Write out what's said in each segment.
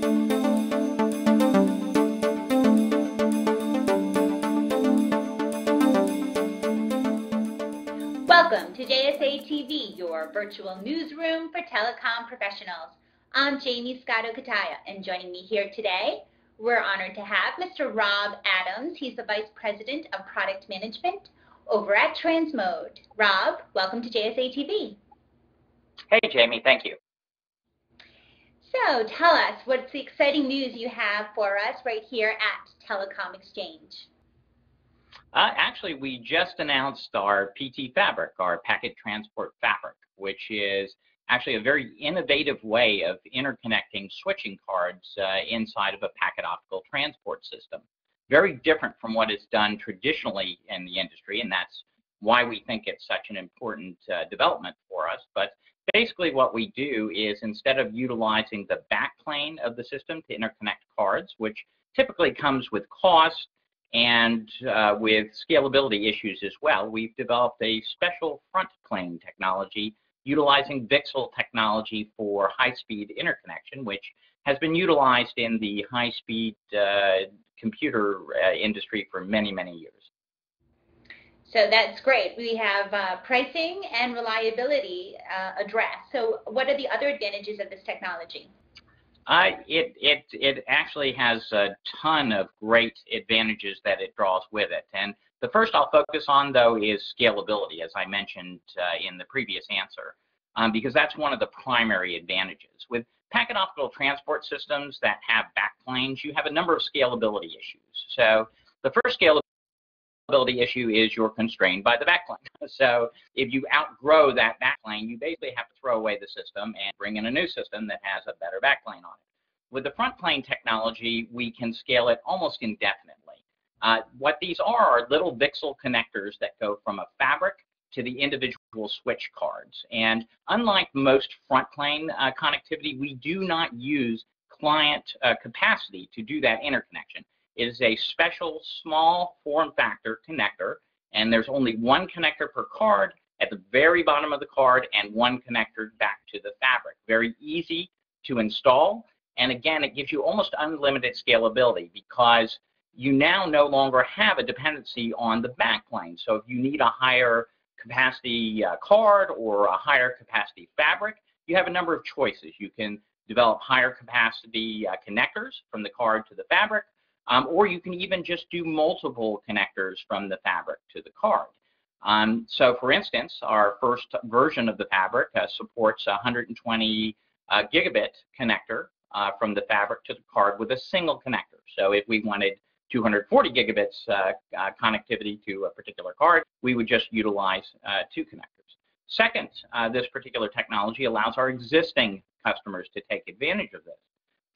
Welcome to JSA TV, your virtual newsroom for telecom professionals. I'm Jamie Scotto-Kataya, and joining me here today, we're honored to have Mr. Rob Adams. He's the Vice President of Product Management over at Transmode. Rob, welcome to JSA TV. Hey, Jamie, thank you. So tell us, what's the exciting news you have for us right here at Telecom Exchange? Actually, we just announced our PT Fabric, our Packet Transport Fabric, which is actually a very innovative way of interconnecting switching cards inside of a packet optical transport system. Very different from what is done traditionally in the industry, and that's why we think it's such an important development for us. But basically what we do is, instead of utilizing the backplane of the system to interconnect cards, which typically comes with cost and with scalability issues as well, we've developed a special front plane technology utilizing VCSEL technology for high-speed interconnection, which has been utilized in the high-speed computer industry for many, many years. So that's great. We have pricing and reliability addressed. So what are the other advantages of this technology? It actually has a ton of great advantages that it draws with it. And the first I'll focus on, though, is scalability, as I mentioned in the previous answer, because that's one of the primary advantages. With packet optical transport systems that have backplanes, you have a number of scalability issues. So the first scalability issue is you're constrained by the backplane. So if you outgrow that backplane, you basically have to throw away the system and bring in a new system that has a better backplane on it. With the front plane technology, we can scale it almost indefinitely. What these are little VCSEL connectors that go from a fabric to the individual switch cards. And unlike most front plane connectivity, we do not use client capacity to do that interconnection. It is a special small form factor connector, and there's only one connector per card at the very bottom of the card and one connector back to the fabric. Very easy to install, and again, it gives you almost unlimited scalability because you now no longer have a dependency on the backplane. So if you need a higher capacity card or a higher capacity fabric, you have a number of choices. You can develop higher capacity connectors from the card to the fabric, or you can even just do multiple connectors from the fabric to the card. So for instance, our first version of the fabric supports a 120 gigabit connector from the fabric to the card with a single connector. So if we wanted 240 gigabits connectivity to a particular card, we would just utilize two connectors. Second, this particular technology allows our existing customers to take advantage of this.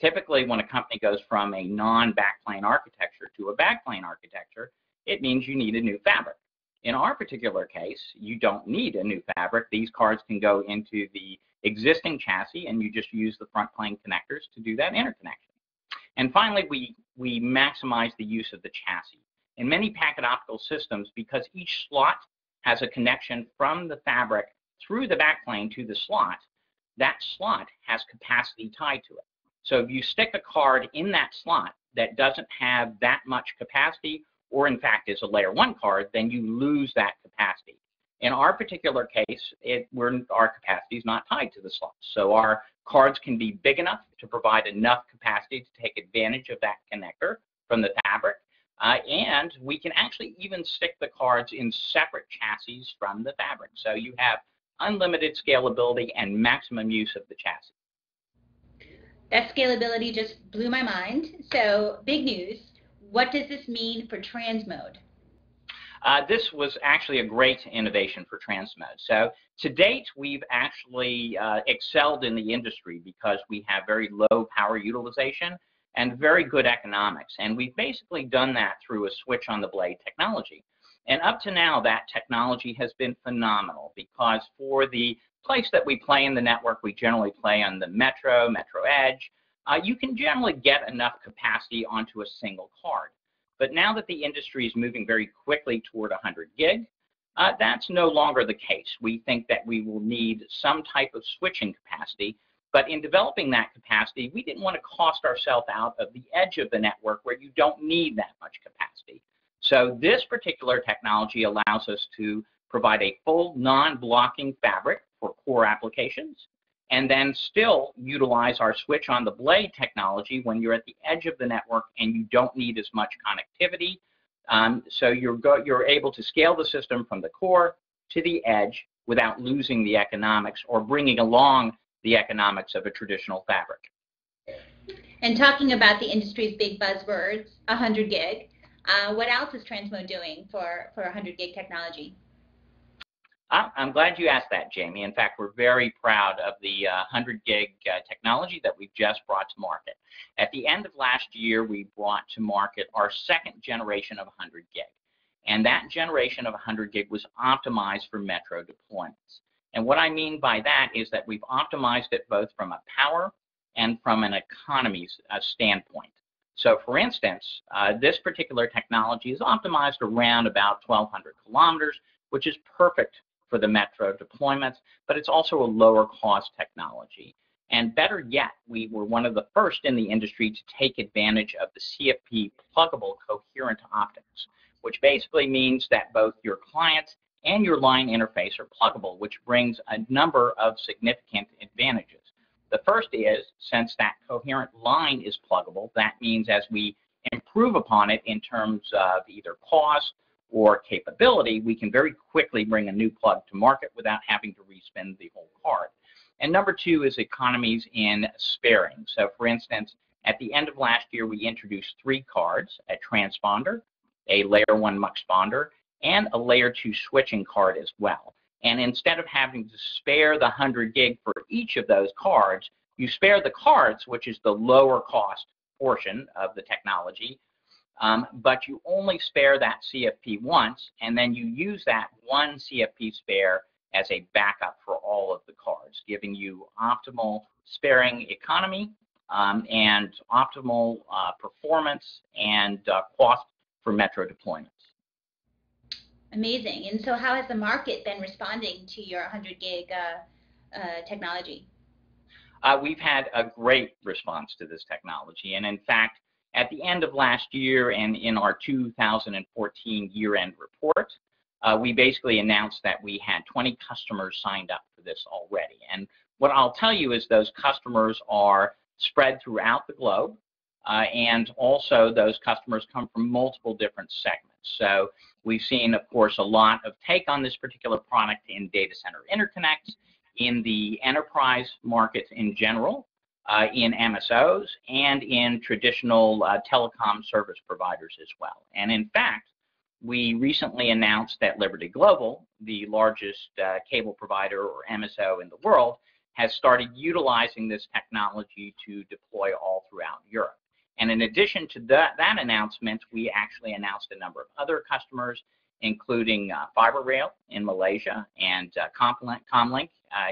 Typically, when a company goes from a non-backplane architecture to a backplane architecture, it means you need a new fabric. In our particular case, you don't need a new fabric. These cards can go into the existing chassis, and you just use the front plane connectors to do that interconnection. And finally, we maximize the use of the chassis. In many packet optical systems, because each slot has a connection from the fabric through the backplane to the slot, that slot has capacity tied to it. So if you stick a card in that slot that doesn't have that much capacity, or in fact is a layer 1 card, then you lose that capacity. In our particular case, our capacity is not tied to the slots. So our cards can be big enough to provide enough capacity to take advantage of that connector from the fabric. And we can actually even stick the cards in separate chassis from the fabric. So you have unlimited scalability and maximum use of the chassis. That scalability just blew my mind. So big news. What does this mean for Transmode? This was actually a great innovation for Transmode. So to date, we've actually excelled in the industry because we have very low power utilization and very good economics. And we've basically done that through a switch on the blade technology. And up to now, that technology has been phenomenal because for the place that we play in the network, we generally play on the Metro Edge. You can generally get enough capacity onto a single card. But now that the industry is moving very quickly toward 100 gig, that's no longer the case. We think that we will need some type of switching capacity But in developing that capacity, we didn't want to cost ourselves out of the edge of the network where you don't need that much capacity. So this particular technology allows us to provide a full non-blocking fabric for core applications, and then still utilize our switch on the blade technology when you're at the edge of the network and you don't need as much connectivity. So you're able to scale the system from the core to the edge without losing the economics or bringing along the economics of a traditional fabric. And talking about the industry's big buzzwords, 100 gig, what else is Transmode doing for 100 gig technology? I'm glad you asked that, Jamie. In fact, we're very proud of the 100 gig technology that we've just brought to market. At the end of last year, we brought to market our second generation of 100 gig. And that generation of 100 gig was optimized for metro deployments. And what I mean by that is that we've optimized it both from a power and from an economies standpoint. So for instance, this particular technology is optimized around about 1,200 kilometers, which is perfect for the metro deployments, but it's also a lower cost technology. And better yet, we were one of the first in the industry to take advantage of the CFP pluggable coherent optics, which basically means that both your client and your line interface are pluggable, which brings a number of significant advantages. The first is, since that coherent line is pluggable, that means as we improve upon it in terms of either cost or capability, we can very quickly bring a new plug to market without having to respin the whole card. And number two is economies in sparing. So for instance, at the end of last year, we introduced 3 cards, a transponder, a layer 1 muxponder, and a layer 2 switching card as well. And instead of having to spare the 100 gig for each of those cards, you spare the cards, which is the lower cost portion of the technology, but you only spare that CFP once, and then you use that one CFP spare as a backup for all of the cards, giving you optimal sparing economy and optimal performance and cost for metro deployments. Amazing. And so how has the market been responding to your 100 gig technology? We've had a great response to this technology. And in fact, at the end of last year and in our 2014 year-end report, we basically announced that we had 20 customers signed up for this already. And what I'll tell you is those customers are spread throughout the globe, and also those customers come from multiple different segments. So we've seen, of course, a lot of take on this particular product in data center interconnects, in the enterprise markets in general, in MSOs, and in traditional telecom service providers as well. And in fact, we recently announced that Liberty Global, the largest cable provider or MSO in the world, has started utilizing this technology to deploy all throughout Europe. And in addition to that announcement, we actually announced a number of other customers, including FiberRail in Malaysia and Comlink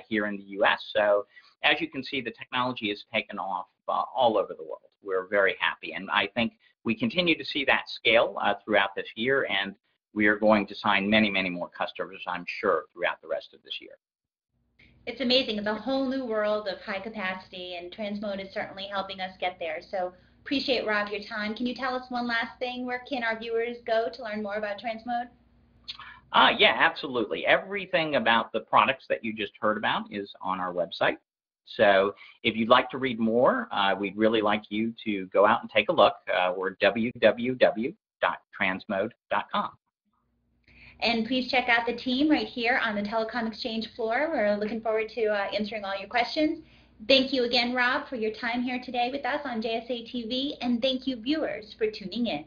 here in the US. So as you can see, the technology has taken off all over the world. We're very happy. And I think we continue to see that scale throughout this year, and we are going to sign many, many more customers, I'm sure, throughout the rest of this year. It's amazing. It's a whole new world of high capacity, and Transmode is certainly helping us get there. So appreciate, Rob, your time. Can you tell us one last thing? Where can our viewers go to learn more about Transmode? Yeah, absolutely. Everything about the products that you just heard about is on our website. So if you'd like to read more, we'd really like you to go out and take a look. We're www.transmode.com. And please check out the team right here on the Telecom Exchange floor. We're looking forward to answering all your questions. Thank you again, Rob, for your time here today with us on JSA TV, and thank you, viewers, for tuning in.